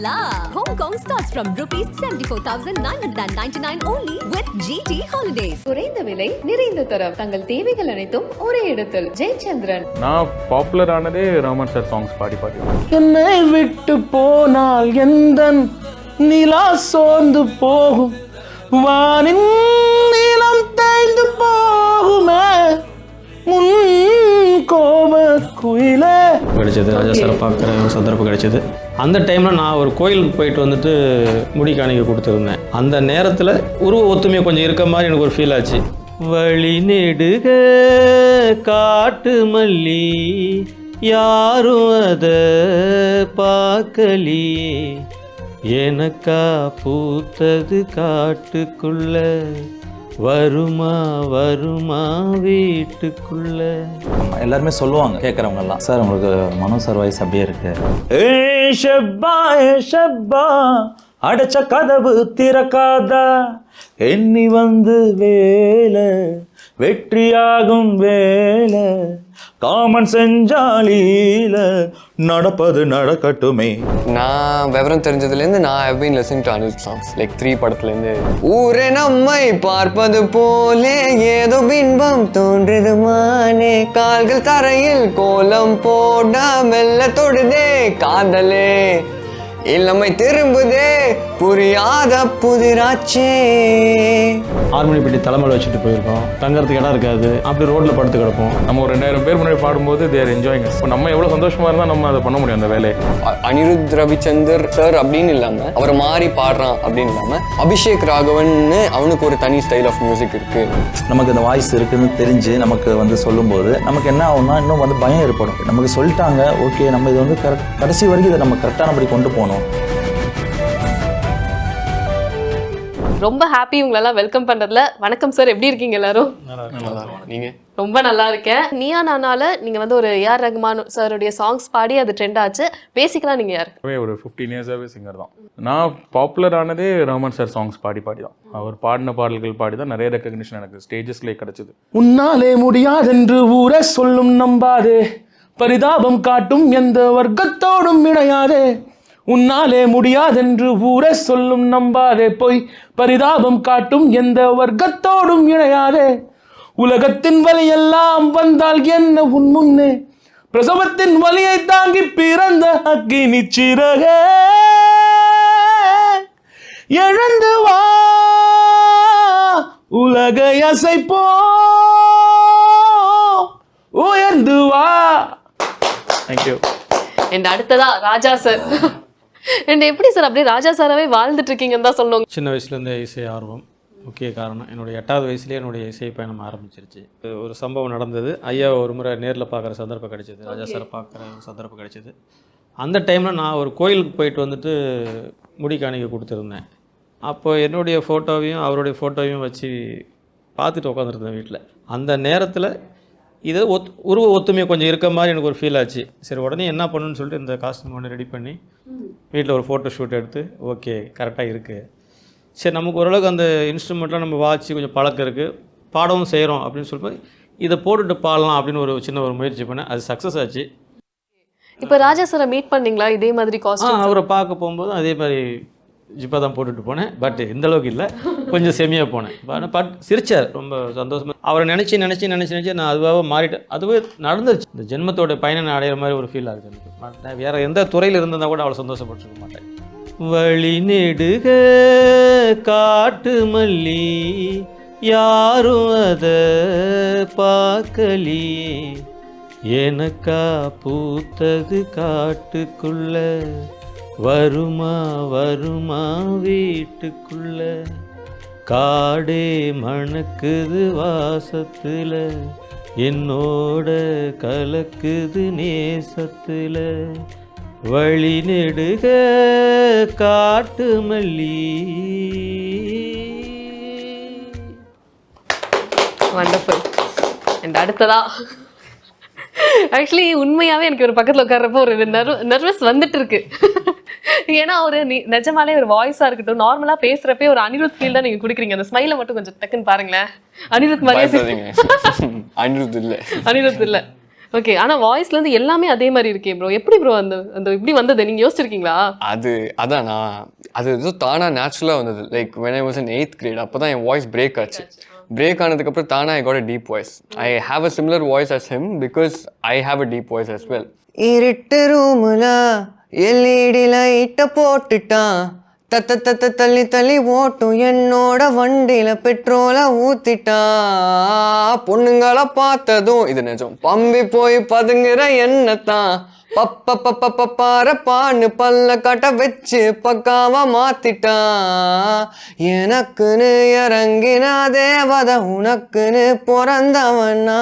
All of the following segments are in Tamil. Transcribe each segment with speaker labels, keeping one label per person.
Speaker 1: la! Hong Kong starts from rupees 74,999 only with GT Holidays.
Speaker 2: குறைந்த விலை நிறைந்த தரம் தங்கள் தேவைகள் அனைத்தும் ஒரே இடத்தில். ஜெயச்சந்திரன்.
Speaker 3: நான் பாப்புலர் ஆனதே ரஹ்மான் சார் சாங்ஸ் பாடி
Speaker 4: என்னை விட்டு போனால் எந்தன் நிலா சோர்ந்து போகும், வானின் நீளம் தேய்ந்து போகுமே, முன் கோப குயிலே கிடைச்சது. ராஜா சாரை பார்க்குற சந்தர்ப்பம் கிடைச்சது. அந்த டைமில் நான் ஒரு கோயிலுக்கு போயிட்டு வந்துட்டு முடி காணிக்க கொடுத்துருந்தேன். அந்த நேரத்தில் உருவ ஒத்துமையை கொஞ்சம் இருக்க மாதிரி எனக்கு ஒரு ஃபீல் ஆச்சு. வழி நெடுக காட்டு மல்லி யாரும் அதை பார்க்கலியே, எனக்கா பூத்தது காட்டுக்குள்ள, வருமா வருமா வீட்டுக்குள்ள.
Speaker 5: எல்லாருமே சொல்லுவாங்க கேட்குறவங்க எல்லாம், சார் உங்களுக்கு மனோ சார் வாய்ஸ் அப்படியே இருக்கு.
Speaker 4: ஏ ஷப்பா அடைச்ச கதவு திறக்காதா, எண்ணி வந்து வேலை வெற்றியாகும் வேலை, காமன் செஞ்சாலியில நடப்பது நடக்கட்டுமே.
Speaker 6: நான் விவரம் தெரிஞ்சதுலேருந்து நான் have been listening to Anirudh songs like 3 படத்துலேருந்து. ஊரே நம்மை பார்ப்பது போலே ஏதோ பின்பம் தோன்றுது மானே, கால்கள் தரையில் கோலம் போட மெல்ல தொடுதே காதலே, இளமை திரும்புதே புரியாத புதிராச்சே.
Speaker 4: ஹார்மோனியப்பட்டி தலைமையில் வச்சுட்டு போயிருக்கோம், தங்கறதுக்கு இடம் இருக்காது, அப்படி ரோட்டில் படுத்து கிடப்போம்.
Speaker 3: நம்ம ஒரு 2000 பேர் முன்னாடி பாடும்போது தேர் என்ஜாயிங். இப்போ நம்ம எவ்வளோ சந்தோஷமாக இருந்தால் நம்ம அதை பண்ண முடியும் அந்த வேலையை.
Speaker 6: அனிருத் ரவிச்சந்தர் சார் அப்படின்னு இல்லாமல் அவரை மாறி பாடுறான் அப்படின்னு இல்லாமல் அபிஷேக் ராகவன்னு அவனுக்கு ஒரு தனி ஸ்டைல் ஆஃப் மியூசிக் இருக்குது.
Speaker 5: நமக்கு இந்த வாய்ஸ் இருக்குன்னு தெரிஞ்சு நமக்கு வந்து சொல்லும்போது நமக்கு என்ன ஆகும்னா இன்னும் வந்து பயம் ஏற்படும். நமக்கு சொல்லிட்டாங்க, ஓகே நம்ம இது வந்து கடைசி வரைக்கும் இதை நம்ம கரெக்டானபடி கொண்டு போகணும்.
Speaker 2: ரொம்ப ஹாப்பி உங்களெல்லாம் வெல்கம் பண்றதுல. வணக்கம் சார், எப்படி இருக்கீங்க எல்லாரும்?
Speaker 6: நீங்க?
Speaker 2: ரொம்ப நல்லா இருக்கேன். நீயா நானால நீங்க வந்து ஒரு ஏஆர் ரஹ்மான் சாருடைய சாங்ஸ் பாடி அது ட்ரெண்ட் ஆச்சு. பேசிக்கலா நீங்க யார்?
Speaker 3: ஒரு 15 இயர்ஸாகவே சிங்கர் தான். நான் பாப்புலர் ஆனதே ரஹ்மான் சார் சாங்ஸ் பாடி தான். அவர் பாடின பாடல்கள் பாடி தான் நிறைய ரெக்கக்னிஷன் எனக்கு ஸ்டேஜஸ்லேயே கிடைச்சது.
Speaker 4: உன்னாலே முடியாதென்று ஊரே சொல்லும் நம்பாதே, பரிதாபம் காட்டும் எந்த வர்க்கத்தோடும் இணையாதே, உன்னாலே முடியாதென்று ஊரே சொல்லும் நம்பாதே, போய் பரிதாபம் காட்டும் எந்த வர்க்கத்தோடும் இணையாதே, உலகத்தின் வலியெல்லாம் வந்தால் என்ன உன் முன்னே, பிரசவத்தின் வலியை தாங்கி பிறந்த அக்கினி சிறகே, எழுந்து வா உலகை அசைப்போ, உயர்ந்து வா.
Speaker 3: தேங்க்யூ.
Speaker 2: அண்ட் அடுத்ததா ராஜா சார். அண்ட் எப்படி சார் அப்படியே ராஜா சாராவே வாழ்ந்துட்டு இருக்கீங்கன்னு தான் சொல்லணும்.
Speaker 4: சின்ன வயசுலேருந்து இசை ஆர்வம் முக்கிய காரணம். என்னுடைய 8வது வயசுலேயே என்னுடைய இசை பயணம் ஆரம்பிச்சிருச்சு. ஒரு சம்பவம் நடந்தது. ஐயா ஒரு முறை நேரில் பார்க்குற சந்தர்ப்பம் கிடைச்சிது, ராஜா சாரை பார்க்குற சந்தர்ப்பம் கிடைச்சிது. அந்த டைமில் நான் ஒரு கோயிலுக்கு போயிட்டு வந்துட்டு முடி காணிக்க கொடுத்துருந்தேன். அப்போ என்னுடைய ஃபோட்டோவையும் அவருடைய ஃபோட்டோவையும் வச்சு பார்த்துட்டு உட்காந்துருந்தேன் வீட்டில். அந்த நேரத்தில் இது உருவ ஒத்துமையை கொஞ்சம் இருக்க மாதிரி எனக்கு ஒரு ஃபீல் ஆச்சு. சரி, உடனே என்ன பண்ணணும்னு சொல்லிட்டு இந்த காஸ்டியூம் ஒன்று ரெடி பண்ணி வீட்டில் ஒரு ஃபோட்டோ ஷூட் எடுத்து, ஓகே கரெக்டாக இருக்குது, சரி நமக்கு ஓரளவுக்கு அந்த இன்ஸ்ட்ருமெண்ட்லாம் நம்ம வாட்சி கொஞ்சம் பழக்கம் இருக்குது, பாடவும் செய்கிறோம் அப்படின்னு சொல்லிட்டு இதை போட்டுட்டு பாடலாம் அப்படின்னு ஒரு சின்ன ஒரு முயற்சி பண்ணேன். அது சக்ஸஸ் ஆச்சு.
Speaker 2: இப்போ ராஜா சாரை மீட் பண்ணீங்களா இதே மாதிரி காஸ்டியூம்?
Speaker 4: அவரை பார்க்க போகும்போது அதே மாதிரி ஜிப்பா தான் போட்டுட்டு போனேன். பட் இந்த அளவுக்கு இல்லை, கொஞ்சம் செமியாக போனேன். பட் சிரிச்சார், ரொம்ப சந்தோஷமாக. அவரை நினச்சி நான் அதுவாக மாறிட்டேன். அதுவே நடந்துருச்சு. இந்த ஜென்மத்தோட பயனை நான் அடையிற மாதிரி ஒரு ஃபீல் ஆகுது எனக்கு. நான் வேறு எந்த துறையில் இருந்திருந்தால் கூட அவளை சந்தோஷப்பட்டுருக்க மாட்டேன். வழி நெடுக காட்டு மல்லி யாரும் அதை பார்க்கலியே, எனக்கா பூத்தது காட்டுக்குள்ள, வருமா வருமா வீட்டுக்குள்ள, காடே மணக்குது வாசத்துல, என்னோட கலக்குது நேசத்துல, வழி நெடுக காட்டு மல்லி.
Speaker 2: வண்டர்ஃபுல். அண்ட் அடுத்ததா ஆக்சுவலி உண்மையாவே எனக்கு ஒரு பக்கத்தில் உட்கார்றப்போ ஒரு நர்வஸ் வந்துட்டு இருக்கு. ஏன்னா ஒரு நிஜமாலே ஒரு வாய்ஸா இருக்கட்டும், நார்மலா பேசுறப்பே ஒரு அனிருத் ஃபீல் தான் நீங்க குடுக்குறீங்க. அந்த ஸ்மைல மட்டும் கொஞ்சம் டக்குன்னு பாருங்களேன். அனிருத் மாதிரியே.
Speaker 6: அனிருத் இல்ல
Speaker 2: அனிருத் இல்ல. ஓகே, ஆனா வாய்ஸ்ல இருந்து எல்லாமே அதே மாதிரி இருக்கே ப்ரோ. எப்படி ப்ரோ அந்த அந்த இப்படி வந்தது நீங்க யோசிச்சிருக்கீங்களா?
Speaker 6: அதான் அது ஏதோ தானா நேச்சுரலாக வந்தது. Like when I was in 8th grade அப்போ தான் என் வாய்ஸ் பிரேக் ஆச்சு. பிரேக் ஆனதுக்கப்புறம் தானா I got a deep voice. I have a similar voice as him because I have a deep voice as well. இருட்டு ரூமுல LED லைட்டை போட்டுட்டான், தள்ளி தள்ளி ஓட்டும் என்னோட வண்டியில பெட்ரோலை ஊத்திட்டான், பொண்ணுங்களை பார்த்ததும் இது நிஜம் பம்பி போய் பதுங்குற என்னத்தான் பான்னு பல்ல கட்ட வச்சு பக்காவா மாத்திட்டான், எனக்குன்னு இறங்கினா தேவத உனக்குன்னு பிறந்தவனா,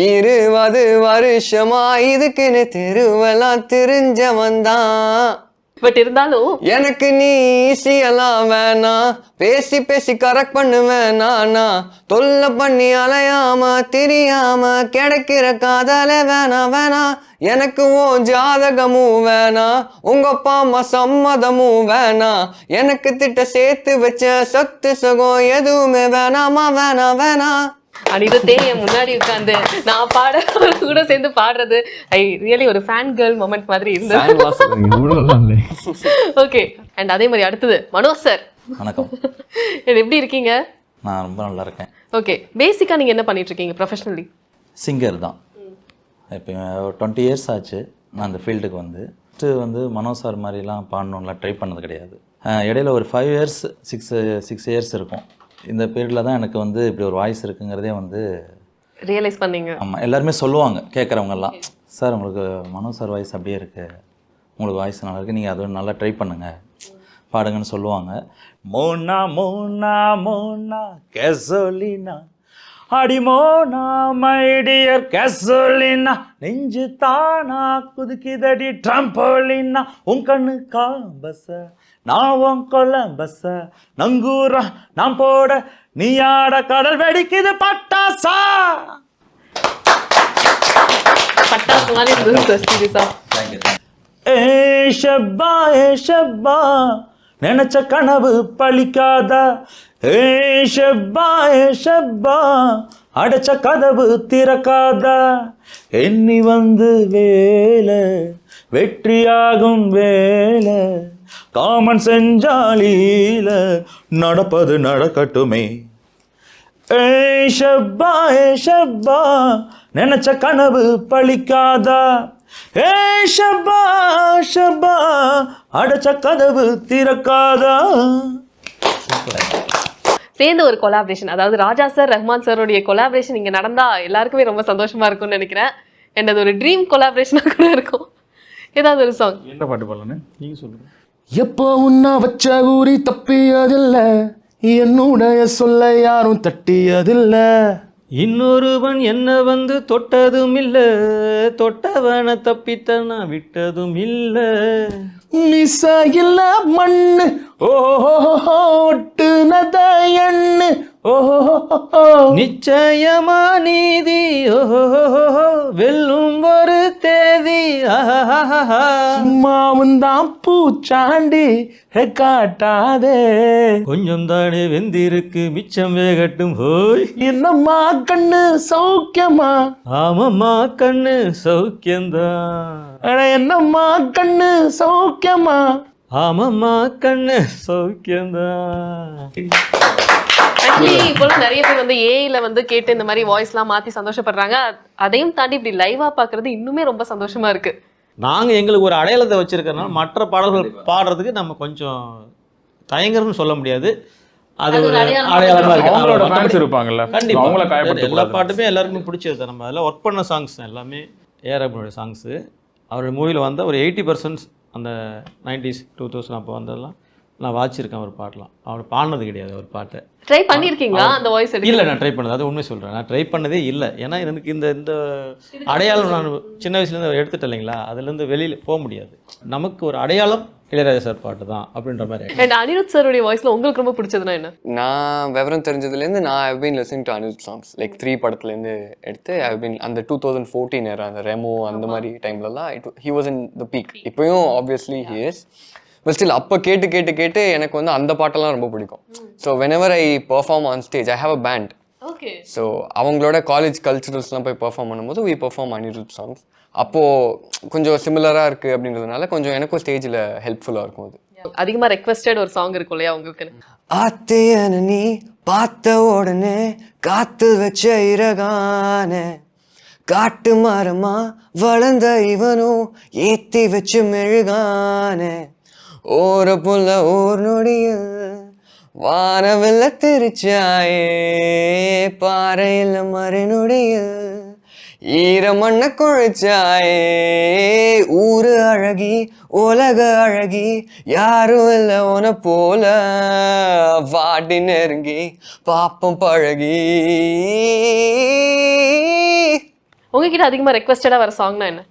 Speaker 6: 20 வருஷமா இதுக்குன்னு தெருவெல்லாம் தெரிஞ்சவன் தான்.
Speaker 2: பட் இருந்தாலும்
Speaker 6: எனக்கு நீ ஈஸியெல்லாம் வேணாம், பேசி பேசி கரெக்ட் பண்ணுவேன் நானா, தொல்லை பண்ணி அலையாம தெரியாம கிடைக்கிற காதலே வேணாம், எனக்கு உன் ஜாதகமும் வேணாம், உங்க அப்பா அம்மா சம்மதமும் வேணாம், எனக்கு திட்ட சேர்த்து வச்ச சொத்து சுகம் எதுவுமே வேணாம்.
Speaker 2: அனிருத்தே என் முன்னாடி உட்காந்து நான் பாட கூட சேர்ந்து பாடுறது ஐ ரியலி ஒரு ஃபேன் கேர்ள் மொமெண்ட் மாதிரி இருந்தது. ஓகே, அண்ட் அதே மாதிரி அடுத்தது மனோஜ் சார்.
Speaker 5: வணக்கம்.
Speaker 2: எப்படி இருக்கீங்க?
Speaker 5: நான் ரொம்ப நல்லா இருக்கேன்.
Speaker 2: ஓகே, பேசிக்காக நீங்கள் என்ன பண்ணிட்டு இருக்கீங்க ப்ரொஃபஷனலி?
Speaker 5: சிங்கர் தான். இப்போ 20 இயர்ஸ் ஆச்சு நான் அந்த ஃபீல்டுக்கு வந்து மனோஜ் சார் மாதிரிலாம் பாடணும்லாம் ட்ரை பண்ணது கிடையாது. இடையில ஒரு 5 இயர்ஸ் 6 இயர்ஸ் இருக்கும். இந்த பீரியடில் தான் எனக்கு வந்து இப்படி ஒரு வாய்ஸ் இருக்குங்கிறதே வந்து
Speaker 2: ரியலைஸ் பண்ணீங்க.
Speaker 5: ஆமாம், எல்லாருமே சொல்லுவாங்க கேட்குறவங்கெல்லாம், சார் உங்களுக்கு மனோஜ் சார் வாய்ஸ் அப்படியே இருக்குது, உங்களுக்கு வாய்ஸ் நல்லா இருக்குது, நீங்கள் அது நல்லா ட்ரை பண்ணுங்கள் பாடுங்கன்னு சொல்லுவாங்க. மோனா மோனா மோனா கேசோலினா அடி மோனா மைடியர் கேசோலினா நெஞ்சு தானா குதுக்கிதடி ட்ரம்போலினா உன் கண்ணு காம்பஸ நான் உன் கொலம்பஸ நங்கூரா நான் போட நீயாட கடல் வெடிக்குது பட்டாசா.
Speaker 2: பட்டாசு மாதிரி இருந்தது சார் சீரியஸா.
Speaker 5: ஏ ஷப்பா நினைச்ச கனவு பழிக்காதா, ஏ ஷப்பா அடைச்ச கதவு திறக்காதா, எண்ணி வந்து வேலை வெற்றியாகும் வேலை, காமன் செஞ்சாலில நடப்பது நடக்கட்டுமே, ஏ ஷப்பா நினைச்ச கனவு பழிக்காதா, ஏ ஷப்பா அடைச்ச கதவு திறக்காதா.
Speaker 2: சேர்ந்து ஒரு கொலாபரேஷன், அதாவது ராஜா சார் ரஹ்மான் சாரோடைய கொலாபரேஷன் இங்கே நடந்தா எல்லாருக்குமே ரொம்ப சந்தோஷமா இருக்கும்னு நினைக்கிறேன். அண்ட் அது ஒரு ட்ரீம் கொலாபரேஷனாக கூட இருக்கும். ஏதாவது ஒரு சாங்
Speaker 3: என்ன பாட்டு பாடலான்னு
Speaker 4: நீங்கள் சொல்லுங்கள்.
Speaker 7: எப்போ உன்னா வச்ச கூறி தப்பியதில்லை, என்னுடைய சொல்ல யாரும் தட்டியதில்லை,
Speaker 4: இன்னொருவன் என்ன வந்து தொட்டதும் இல்லை, தொட்டவனை தப்பித்தனா விட்டதும் இல்லை,
Speaker 7: மிசையில்ல மண்ணு ஓட்டுனத எண்ணு ஓஹோ
Speaker 4: நிச்சயமா நீதி ஓஹோ வெல்லும் ஒரு தேதி
Speaker 7: சும்மாவும் தான் பூச்சாண்டி காட்டாதே,
Speaker 4: கொஞ்சம் தானே வெந்திருக்கு மிச்சம் வேகட்டும் ஹோய்,
Speaker 7: என்னம்மா கண்ணு சௌக்கியமா,
Speaker 4: ஆமம்மா கண்ணு சௌக்கியம்தான்,
Speaker 7: அட என்னம்மா கண்ணு சௌக்கியமா,
Speaker 4: ஆமம்மா கண்ணு சௌக்கியம்தான்.
Speaker 2: ஆக்சுவலி இப்போலாம் நிறைய பேர் வந்து ஏஐல வந்து கேட்டு இந்த மாதிரி வாய்ஸ்லாம் மாற்றி சந்தோஷப்படுறாங்க. அதையும் தாண்டி இப்படி லைவாக பார்க்குறது இன்னுமே ரொம்ப சந்தோஷமா இருக்கு.
Speaker 4: நாங்கள் எங்களுக்கு ஒரு அடையாளத்தை வச்சிருக்கறனால மற்ற பாடல்கள் பாடுறதுக்கு நம்ம கொஞ்சம் தயங்குறதுன்னு சொல்ல முடியாது. அது ஒரு அடையாளமாக இருக்கு.
Speaker 3: அவங்களோட ஃபேன்ஸ் இருப்பாங்கல்ல,
Speaker 4: கண்டிப்பாக
Speaker 3: அவங்கள
Speaker 4: எல்லா
Speaker 3: காயப்படுத்த
Speaker 4: பாட்டுமே எல்லாருக்குமே பிடிச்சது தான். நம்ம அதில் ஒர்க் பண்ண சாங்ஸ் எல்லாமே ஏஆர் ரஹ்மானுடைய சாங்ஸு. அவருடைய மூவியில் வந்த ஒரு 80% அந்த 90s 2000 அப்போ வந்ததெல்லாம் நான் வாச்சிருக்கேன். ஒரு பாட்டெலாம் அவர் பாடினது கிடையாது. ஒரு பாட்டை
Speaker 2: ட்ரை பண்ணியிருக்கீங்களா அந்த வாய்ஸ்?
Speaker 4: இல்லை, நான் ட்ரை பண்ணது, அது உண்மை சொல்கிறேன், நான் ட்ரை பண்ணதே இல்லை. ஏன்னா எனக்கு இந்த இந்த அடையாளம் நான் சின்ன வயசுலேருந்து எடுத்துட்டேன் இல்லைங்களா, அதுலேருந்து வெளியில் போக முடியாது. நமக்கு ஒரு அடையாளம் இளையராஜா சார் பாட்டு தான் அப்படின்ற மாதிரி.
Speaker 2: அண்ட் அனிருத் சாருடைய வாய்ஸ்ல உங்களுக்கு ரொம்ப பிடிச்சதுன்னா என்ன?
Speaker 6: நான் விவரம் தெரிஞ்சதுலேருந்து நான் have been listening to Anirudh songs. Like 3 படத்துலேருந்து எடுத்து ஹவ் பீன் அந்த 2014 ஏரா அந்த ரெமோ அந்த மாதிரி டைம்லலாம் he was in the peak. இப்போயும் obviously he is, but still அப்போ கேட்டு எனக்கு வந்து அந்த பாட்டெல்லாம் ரொம்ப பிடிக்கும். So whenever I perform on stage, I have a band.
Speaker 2: Okay.
Speaker 6: So அவங்களோட காலேஜ் கல்ச்சுரல்ஸ்லாம் போய் பெர்ஃபார்ம் பண்ணும்போது we perform அனிருத் சாங்ஸ். அப்போது கொஞ்சம் சிமிலராக இருக்குது அப்படின்றதுனால கொஞ்சம் எனக்கும் ஸ்டேஜில் ஹெல்ப்ஃபுல்லாக இருக்கும் அது.
Speaker 2: அதிகமாக ரெக்வெஸ்டட் ஒரு சாங் இருக்கும் இல்லையா உங்களுக்கு?
Speaker 6: ஆத்தையன நீ பார்த்த உடனே காத்து வச்ச இறகான காட்டு மரமா வளர்ந்த இவனும் ஏத்தி வச்சு மெழுகான ஓர புள்ள ஓர் நொடியில் வானவில்ல திருச்சாயே பாறையில் மறுநொடியில் ஈர மண்ண குழைச்சாயே ஊரு அழகி உலக அழகி யாரும் இல்லை உன போல வாடி நெருங்கி பாப்பம் பழகி.
Speaker 2: உங்ககிட்ட அதிகமாக ரெக்வெஸ்டடாக வர சாங்னா என்ன?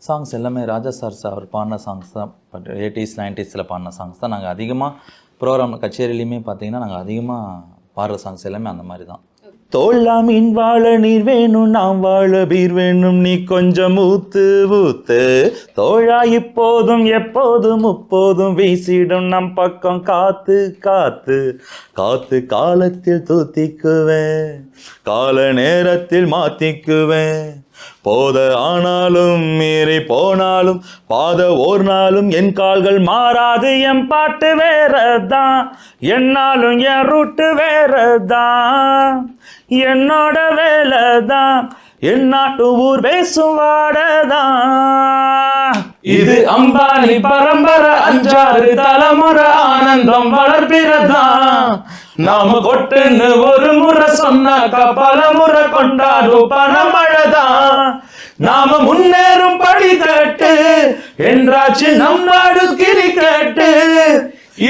Speaker 5: சாங்ஸ் எல்லாமே ராஜா சார் அவர் பாடின சாங்ஸ் தான். பட் 80s 90s பாடின சாங்ஸ் தான் நாங்கள் அதிகமாக ப்ரோக்ராம் கச்சேரிலையுமே பார்த்தீங்கன்னா நாங்கள் அதிகமாக பாடுற சாங்ஸ் எல்லாமே அந்த மாதிரி தான்.
Speaker 7: தோழா மீன் வாழ நீர் வேணும், நாம் வாழ பீர் வேணும், நீ கொஞ்சம் ஊத்து ஊத்து. தோழா இப்போதும் எப்போதும் முப்போதும் வீசிடும் நம் பக்கம் காத்து காத்து. காத்து காலத்தில் தூத்திக்குவேன், கால நேரத்தில் மாத்திக்குவேன். போத ஆனாலும் மீறி போனாலும் பாத ஓர் நாளும் என் கால்கள் மாறாது. என் பாட்டு வேறதான், என்னாலும் என் ரூட்டு வேறதான். என்னோட வேலைதான், என் நாட்டு ஊர் பேசும் வாடதான். இது அம்பானி பரம்பரை, 5-6 தலைமுறை ஆனந்தம் வளர்ப்பிறதான். நாம கொட்டுன்னு ஒரு முறை சொன்னாக்கா பல முறை கொண்டாடும் பணமழைதான். நாம முன்னேறும் படி தட்டு என்றாச்சு நம் நாடு கிரிக்கெட்டு.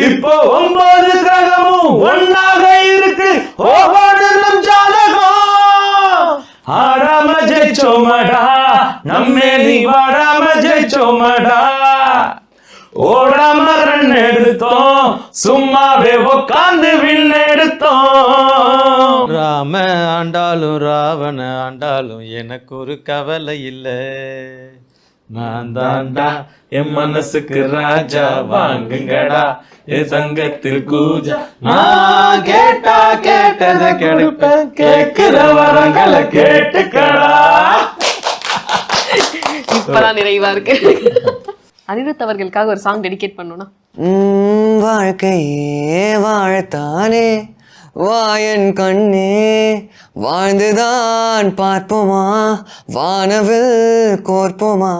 Speaker 7: இப்போ 9 கிரகமும் ஒன்னாக இருக்கு, ஓவாடு நம் ஜாதகம். ஆடாம ஜெயிச்சோமடா, நம்மேலி வாடாம ஜெயிச்சோமடா. ஓடாம ரன் எடுத்தோம், சும்மாவே உக்காந்து வின் எடுத்தோம்.
Speaker 4: ராம ஆண்டாலும் ராவண ஆண்டாலும் எனக்கு ஒரு கவலை இல்லை. நான் தாண்டா
Speaker 7: என் மனசுக்கு ராஜா, வாங்குங்கடா என் சங்கத்தில் கூஜா. நான் கேட்டா கேட்டதை கெடுப்பேன், கேட்கிற வரங்களை கேட்டுக்கடா.
Speaker 2: இப்பதான் நிறைவா இருக்கு. அனிருத் அவர்களுக்காக ஒரு சாங் டெடிகேட் பண்ணணும்னா?
Speaker 6: வாழ்க்கையே வாழத்தானே வாயன் கண்ணே வாழ்ந்துதான் பார்ப்போமா, வானவில் கோர்ப்போமா.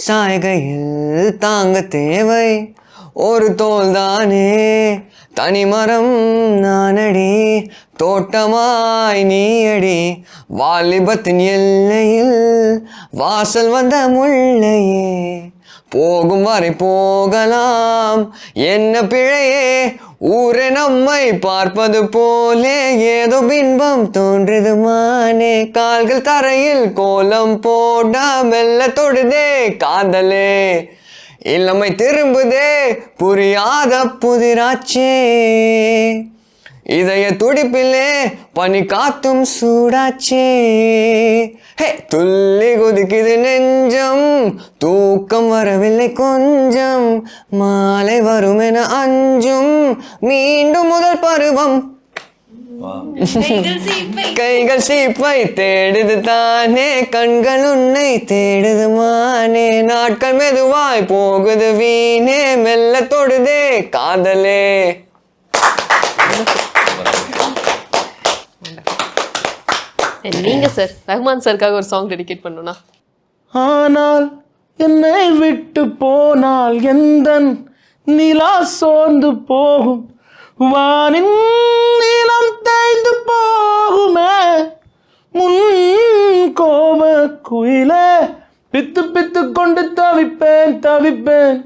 Speaker 6: சாய்கையில் தாங்க தேவை ஒரு தோல்தானே, தனிமரம் நானடி தோட்டமாய் நீயடி. வாலிபத்தின் எல்லையில் வாசல் வந்த முள்ளையே, போகும் வரை போகலாம் என்ன பிழையே. ஊரே நம்மை பார்ப்பது போலே ஏதோ பின்பம் தோன்றுது மானே. கால்கள் தரையில் கோலம் போட மெல்ல தொடுதே காதலே, இளமை திரும்புதே புரியாத புதிராச்சே. இதய துடிப்பிலே பனி காத்தும் சூடாச்சே. ஹே துள்ளி குதிக்குது நெஞ்சம், தூக்கம் வரவில்லை கொஞ்சம். மாலை வரும் என அஞ்சும், மீண்டும் முதல் பருவம். கைகள் சீப்பை தேடுது தானே, கண்கள் உன்னை தேடுது மானே. நாட்கள் மெதுவாய் போகுது வீணே, மெல்ல தொடுதே காதலே.
Speaker 2: நீங்க சார் ரஹ்மான் சாருக்காக ஒரு சாங் டெடிகேட் பண்ணணும்னா?
Speaker 7: ஆனால் என்னை விட்டு போனால் எந்தன் நிலா சோர்ந்து போகும், வானின் நீளம் தேய்ந்து போகுமே. முன் கோப குயிலே பித்து பித்து கொண்டு தவிப்பேன் தவிப்பேன்,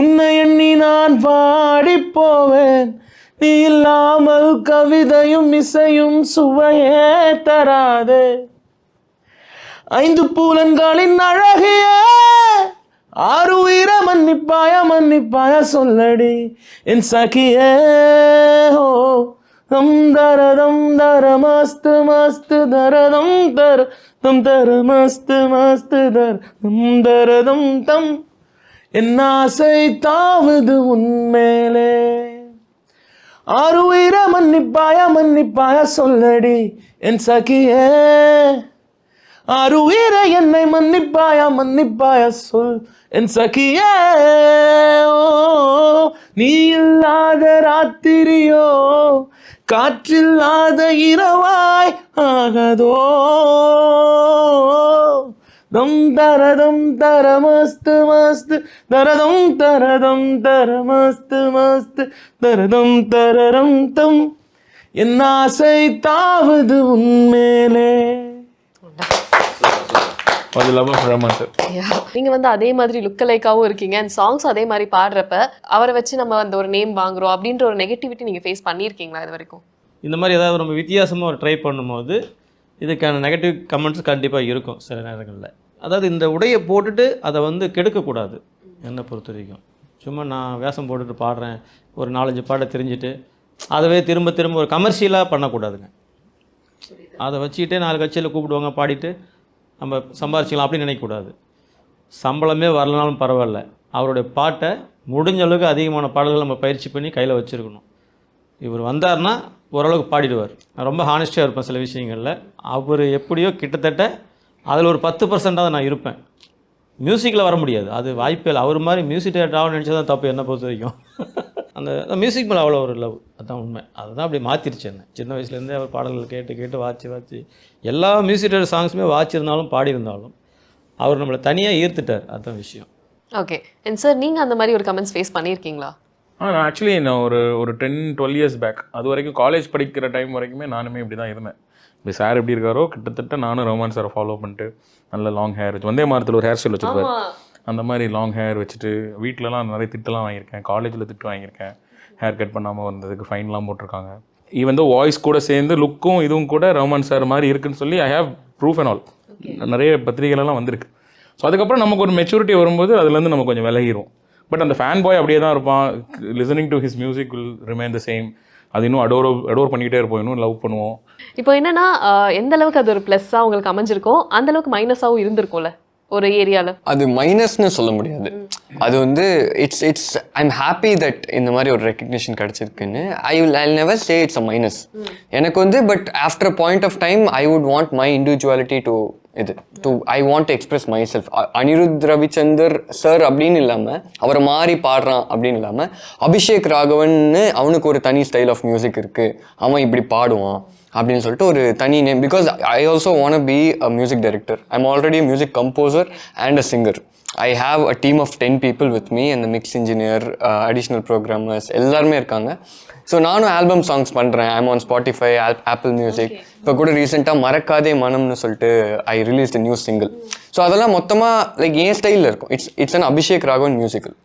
Speaker 7: உன்னை எண்ணி நான் வாடி போவேன். நீ இல்லாமல் கவிதையும் இசையும் சுவையே தராதே. 5 புலன்களின் அழகிய 6 உயிர மன்னிப்பாய சொல்லடி என் சகியே. ஓ தம் தர மஸ்து மஸ்து தரதம் தம் தர மஸ்து மஸ்து தரதம் தம். என் ஆசை தாவுது உன்மேலே, ஆறுயிர மன்னிப்பாயா சொல்லடி என் சகியே, ஆறுயிர என்னை மன்னிப்பாயா சொல் என் சகியே. ஓ, நீ இல்லாத ராத்திரியோ காற்றில்லாத இரவாய் ஆகதோ. தம் தர மஸ்து மஸ்து தரதம் தர மஸ்து மஸ்து தரதம் தரரம் தம், என் ஆசை தாவது உன்மேலே. அது லவ் ஆஃப் ரஹ்மான் சார்.
Speaker 2: நீங்க வந்து அதே மாதிரி லுக்கலைக்காவும் இருக்கீங்க அண்ட் சாங்ஸ் அதே மாதிரி பாடுறப்ப அவரை வச்சு நம்ம அந்த ஒரு நேம் வாங்குறோம் அப்படின்ற ஒரு நெகட்டிவிட்டி நீங்க ஃபேஸ் பண்ணியிருக்கீங்களா இது வரைக்கும்?
Speaker 4: இந்த மாதிரி ஏதாவது நம்ம வித்தியாசமாக ஒரு ட்ரை பண்ணும்போது இதுக்கான நெகட்டிவ் கமெண்ட்ஸ் கண்டிப்பாக இருக்கும் சில நேரங்களில். அதாவது இந்த உடையை போட்டுட்டு அதை வந்து கெடுக்கக்கூடாது என்னை பொறுத்த வரைக்கும். சும்மா நான் வேஷம் போட்டுட்டு பாடுறேன், ஒரு 4-5 பாட்டை தெரிஞ்சுட்டு அதவே திரும்ப ஒரு கமர்ஷியலாக பண்ணக்கூடாதுங்க. அதை வச்சுக்கிட்டே 4 கட்சியில் கூப்பிடுவாங்க பாடிட்டு நம்ம சம்பாரிச்சிக்கலாம் அப்படின்னு நினைக்கக்கூடாது. சம்பளமே வரலனாலும் பரவாயில்ல, அவருடைய பாட்டை முடிஞ்ச அளவுக்கு அதிகமான பாடல்கள் நம்ம பயிற்சி பண்ணி கையில் வச்சுருக்கணும். இவர் வந்தார்னா ஓரளவுக்கு பாடிடுவார். நான் ரொம்ப ஹானஸ்ட்டாக இருப்பேன் சில விஷயங்களில். அவர் எப்படியோ கிட்டத்தட்ட அதில் ஒரு 10% தான் நான் இருப்பேன். மியூசிக்கில் வர முடியாது, அது வாய்ப்பே இல்லை. அவர் மாதிரி மியூசிக் டேரக்டர் ஆகணும்னு நினச்சா தான் தப்பு என்னை பொறுத்த வரைக்கும். அந்த மியூசிக் மேலே அவ்வளோ ஒரு லவ், அதுதான் உண்மை. அதுதான் அப்படி மாற்றிருச்சு என்ன. சின்ன வயசுலேருந்தே அவர் பாடல்கள் கேட்டு வாட்சி எல்லா மியூசிக் டேரக்டர் சாங்ஸுமே வாட்சிருந்தாலும் பாடியிருந்தாலும் அவர் நம்மளை தனியாக ஈர்த்துட்டார், அதுதான் விஷயம்.
Speaker 2: ஓகே. அண்ட் சார் நீங்கள் அந்த மாதிரி ஒரு கமெண்ட்ஸ் ஃபேஸ் பண்ணியிருக்கீங்களா?
Speaker 3: நான் ஆக்சுவலி நான் ஒரு 10-12 இயர்ஸ் பேக், அது வரைக்கும் காலேஜ் படிக்கிற டைம் வரைக்குமே நானுமே இப்படி தான் இருந்தேன். இப்போ சார் எப்படி இருக்காரோ கிட்டத்தட்ட நானும் ரஹ்மான் சாரை ஃபாலோ பண்ணிட்டு நல்ல லாங் ஹேர் வச்சு, வந்தே மாரத்தில் ஒரு ஹேர் ஸ்டைல் வச்சுருப்பார், அந்த மாதிரி லாங் ஹேர் வச்சுட்டு வீட்டிலலாம் நிறைய திட்டெல்லாம் வாங்கியிருக்கேன், காலேஜில் திட்டு வாங்கியிருக்கேன். ஹேர் கட் பண்ணாமல் வந்ததுக்கு ஃபைன்லாம் போட்டிருக்காங்க. ஈவன் தோ வாய்ஸ் கூட சேர்ந்து லுக்கும் இதுவும் கூட ரஹ்மான் சார் மாதிரி இருக்குன்னு சொல்லி I have proof and all. நிறைய பத்திரிகைகளெல்லாம் வந்திருக்கு. ஸோ அதுக்கப்புறம் நமக்கு ஒரு மெச்சூரிட்டி வரும்போது அதுலேருந்து நம்ம கொஞ்சம் விலகிடும். பட் அந்த ஃபேன் பாய் அப்படியே தான் இருப்பான். Listening to his music will remain the same. அது இன்னும் அடோர் பண்ணிக்கிட்டே இருப்போம், இன்னும் லவ் பண்ணுவோம்.
Speaker 2: இப்போ என்னன்னா எந்த அளவுக்கு அது ஒரு ப்ளஸ்ஸாக உங்களுக்கு அமைஞ்சிருக்கோ அந்த அளவுக்கு மைனஸாகவும் இருந்திருக்கும்ல ஒரு ஏரியாவில்.
Speaker 6: அது மைனஸ்னு சொல்ல முடியாது. அது வந்து இட்ஸ் ஐம் ஹாப்பி தட் இந்த மாதிரி ஒரு ரெக்கக்னிஷன் கிடச்சிருக்குன்னு. I never say it's a minus எனக்கு வந்து. But after point of time I would want my individuality I want to express myself. Anirudh Ravichander sir அப்படின்னு இல்லாமல் அவரை மாறி பாடுறான் அப்படின்னு இல்லாமல் அபிஷேக் ராகவன்னு அவனுக்கு ஒரு தனி ஸ்டைல் ஆஃப் மியூசிக் இருக்குது, அவன் இப்படி பாடுவான் அப்படின்னு சொல்லிட்டு ஒரு தனி name. Because I also want be a music director. I am already a music composer and a singer. I have a team of 10 people with me and the mix engineer, additional programmers எல்லாருமே இருக்காங்க. ஸோ நானும் ஆல்பம் சாங்ஸ் பண்ணுறேன். I'm on Spotify, Apple music. இப்போ கூட ரீசெண்டாக மறக்காதே மனம்னு சொல்லிட்டு I release the new single. So அதெல்லாம் மொத்தமாக லைக் என் ஸ்டைலில் இருக்கும். It's an Abhishek Raghavan musical.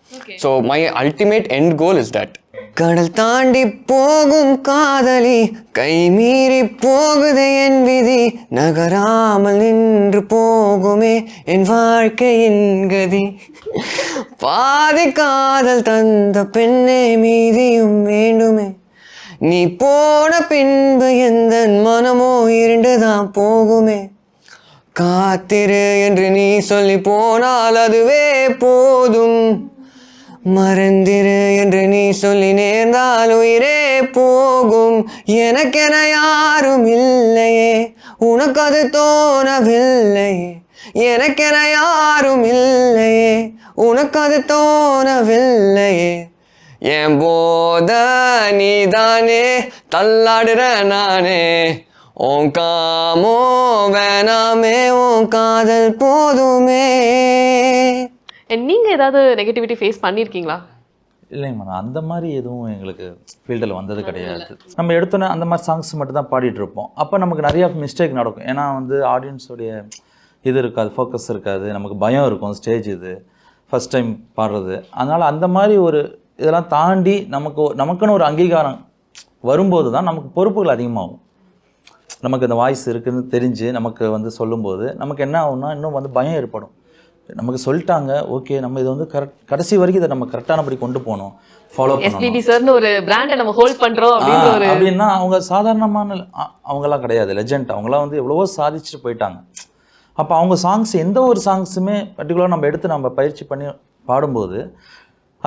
Speaker 6: So my ultimate end goal is that. கடல் தாண்டி போகும் காதலி கை மீறி போகுது என் விதி, நகராமல் நின்று போகுமே என் வாழ்க்கையின் கதி, பாதி காதல் தந்த பெண்ணே மீதியும் வேண்டுமே, நீ போன பின்பு எந்த மனமோ இருண்டுதான் போகுமே, காத்திரு என்று நீ சொல்லி போனால் அதுவே போதும், மறந்திரு என்று நீ சொல்லி நேர்ந்தால் உயிரே போகும், எனக்கென யாரும் இல்லையே உனக்கு அது தோணவில்லையே, எனக்கென யாரும் இல்லையே உனக்கு அது தோணவில்லையே, என் போத நீதானே தள்ளாடுற நானே, உன் காமோ வேணாமே உன் காதல் போதுமே.
Speaker 2: நீங்கள் ஏதாவது நெகட்டிவிட்டி ஃபேஸ் பண்ணியிருக்கீங்களா?
Speaker 5: இல்லைங்க மேடம், அந்த மாதிரி எதுவும் எங்களுக்கு ஃபீல்டில் வந்தது கிடையாது. நம்ம எடுத்தோன்னே அந்த மாதிரி சாங்ஸ் மட்டும் தான் பாடிட்டு இருப்போம். அப்போ நமக்கு நிறையா மிஸ்டேக் நடக்கும். ஏன்னா வந்து ஆடியன்ஸோடைய இது இருக்காது, ஃபோக்கஸ் இருக்காது, நமக்கு பயம் இருக்கும். ஸ்டேஜ் இது ஃபஸ்ட் டைம் பாடுறது, அதனால் அந்த மாதிரி ஒரு இதெல்லாம் தாண்டி நமக்குன்னு ஒரு அங்கீகாரம் வரும்போது தான் நமக்கு பொறுப்புகள் அதிகமாகும். நமக்கு இந்த வாய்ஸ் இருக்குதுன்னு தெரிஞ்சு நமக்கு வந்து சொல்லும்போது நமக்கு என்ன ஆகும்னா இன்னும் வந்து பயம் ஏற்படும். நமக்கு சொல்லிட்டாங்க, ஓகே நம்ம இதை வந்து கடைசி வரைக்கும் இதை நம்ம கரெக்டானபடி கொண்டு போகணும், ஃபாலோ பண்ணணும்.
Speaker 2: எஸ்பிபி சார்னு ஒரு பிராண்டை நம்ம ஹோல்ட் பண்ணுறோம்
Speaker 5: அப்படின்னா அவங்க சாதாரணமான அவங்களாம் கிடையாது, லெஜெண்ட். அவங்களாம் வந்து எவ்வளவோ சாதிச்சுட்டு போயிட்டாங்க. அப்போ அவங்க சாங்ஸ் எந்த ஒரு சாங்ஸுமே பர்டிகுலராக நம்ம எடுத்து நம்ம பயிற்சி பண்ணி பாடும்போது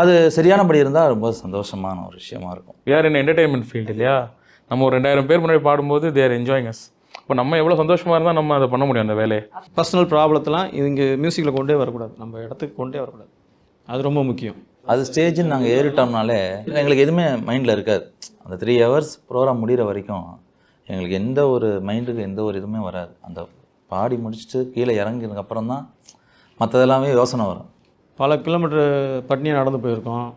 Speaker 5: அது சரியானபடி இருந்தால் ரொம்ப சந்தோஷமான ஒரு விஷயமா இருக்கும்.
Speaker 3: we are in entertainment field இல்லையா, நம்ம ஒரு 2000 பேர் முன்னாடி பாடும்போது they are enjoying us. இப்போ நம்ம எவ்வளோ சந்தோஷமாக இருந்தால் நம்ம அதை பண்ண முடியும் அந்த வேலையை.
Speaker 4: பர்சனல் ப்ராப்ளத்தெல்லாம் இங்கே மியூசிக்கில் கொண்டே வரக்கூடாது, நம்ம இடத்துக்கு கொண்டே வரக்கூடாது, அது ரொம்ப முக்கியம்.
Speaker 5: அது ஸ்டேஜுன்னு நாங்கள் ஏறிட்டோம்னாலே எங்களுக்கு எதுவுமே மைண்டில் இருக்காது. அந்த 3 hours ப்ரோக்ராம் முடிகிற வரைக்கும் எங்களுக்கு எந்த ஒரு மைண்டுக்கு எந்த ஒரு இதுவுமே வராது. அந்த பாடி முடிச்சுட்டு கீழே இறங்கினதுக்கப்புறம் தான் மற்றதெல்லாமே யோசனை வரும்.
Speaker 4: பல கிலோமீட்டர் பட்னியாக நடந்து போயிருக்கோம்,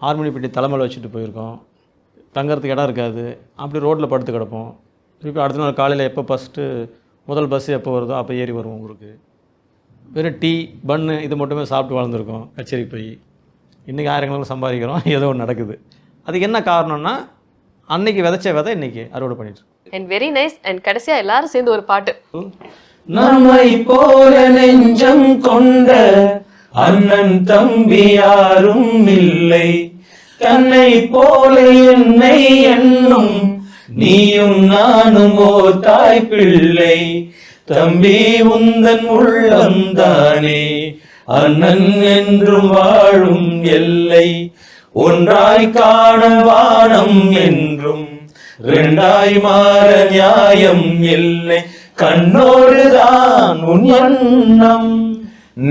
Speaker 4: ஹார்மோனி பெட்டி தலைமையில் வச்சுட்டு போயிருக்கோம், தங்கறதுக்கு இடம் இருக்காது, அப்படி ரோட்டில் படுத்து கிடப்போம். திருப்பி அடுத்த நாள் காலையில் எப்போ முதல் பஸ்ஸு எப்போ வருதோ அப்போ ஏறி வருவோம் ஊருக்கு. வெறும் டீ பன்னு இது மட்டுமே சாப்பிட்டு வளர்ந்துருக்கோம் கச்சேரி போய். இன்றைக்கி 1000 கணக்கில் சம்பாதிக்கிறோம், ஏதோ ஒன்று நடக்குது. அதுக்கு என்ன காரணம்னா அன்னைக்கு விதைச்ச விதை இன்றைக்கி அறுவடை பண்ணிட்டு.
Speaker 2: And very nice. அண்ட் கடைசியாக எல்லாரும் சேர்ந்து ஒரு பாட்டு.
Speaker 7: நம்மை போல நெஞ்சம் கொண்ட அண்ணன் தம்பி யாரும் இல்லை, தன்னை போல என்னை எண்ணும் நீயும் நானும் ஓர் தாய் பிள்ளை, தம்பி உந்தன் உள்ளம்தானே அண்ணன் என்றும் வாழும் எல்லை, ஒன்றாய் காண வானம் என்றும் 2ஆய் மாற நியாயம் இல்லை, கண்ணோடுதான் உன் எண்ணம்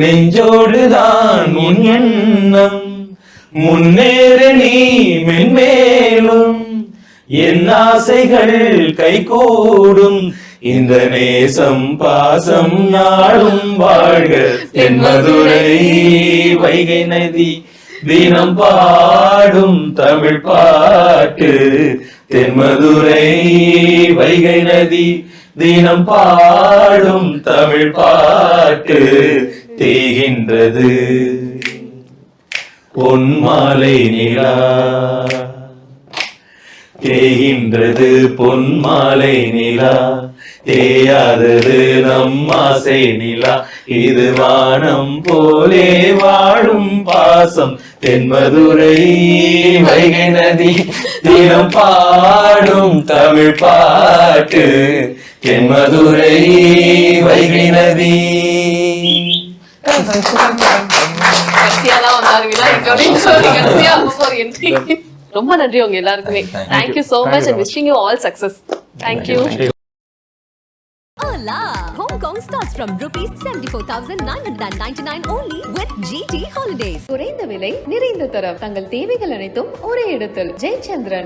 Speaker 7: நெஞ்சோடுதான் உன் எண்ணம், முன்னேறு நீ மென்மேலும் என் ஆசைகள் கைகூடும், இந்த நேசம் பாசம் நாளும் வாழ்க, தென்மதுரை வைகை நதி தினம் பாடும் தமிழ் பாட்டு, தென்மதுரை வைகை நதி தினம் பாடும் தமிழ் பாட்டு, தேகின்றது பொன்மாலை நிலா, தேகின்றது பொன்மாலை நிலா, தேயாதது நம் ஆசை நிலா, இது வானம் போலே வாழும் பாசம், தென்மதுரை வைகை நதி தினம் பாடும் தமிழ் பாட்டு, தென்மதுரை வைகை நதி.
Speaker 2: ரொம்ப நன்றி உங்க எல்லாருக்குமே. Thank you so much and wishing you all success. Thank you.
Speaker 1: Hola! Hong Kong starts from rupees 74,999 only with GT Holidays.
Speaker 8: குறைந்த விலை நிறைந்த தரம், தங்கள் தேவைகள் அனைத்தும் ஒரே இடத்தில். ஜெயச்சந்திரன்.